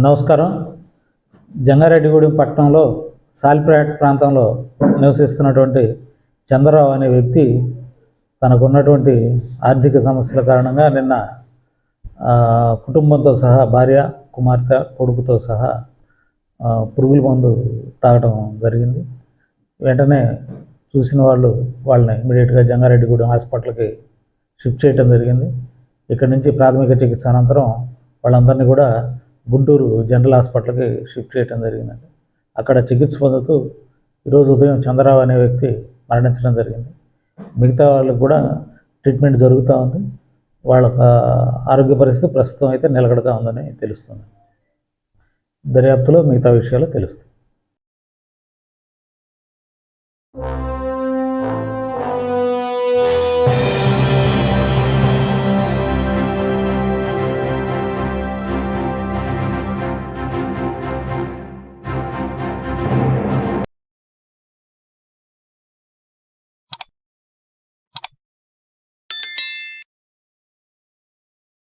నమస్కారం. జంగారెడ్డిగూడెం పట్టణంలో సాలిపేట ప్రాంతంలో నివసిస్తున్నటువంటి చంద్రరావు అనే వ్యక్తి తనకున్నటువంటి ఆర్థిక సమస్యల కారణంగా నిన్న కుటుంబంతో సహా భార్య, కుమార్తె, కొడుకుతో సహా పురుగుల మందు తాగడం జరిగింది. వెంటనే చూసిన వాళ్ళని ఇమీడియట్గా జంగారెడ్డిగూడెం హాస్పిటల్కి షిఫ్ట్ చేయడం జరిగింది. ఇక్కడి నుంచి ప్రాథమిక చికిత్స అనంతరం వాళ్ళందరినీ కూడా గుంటూరు జనరల్ హాస్పిటల్కి షిఫ్ట్ చేయడం జరిగిందండి. అక్కడ చికిత్స పొందుతూ ఈరోజు ఉదయం చంద్రరావు అనే వ్యక్తి మరణించడం జరిగింది. మిగతా వాళ్ళకి కూడా ట్రీట్మెంట్ జరుగుతూ ఉంది. వాళ్ళ ఆరోగ్య పరిస్థితి ప్రస్తుతం అయితే నిలకడగా ఉందని తెలుస్తుంది. దర్యాప్తులో మిగతా విషయాలు తెలుస్తాయి.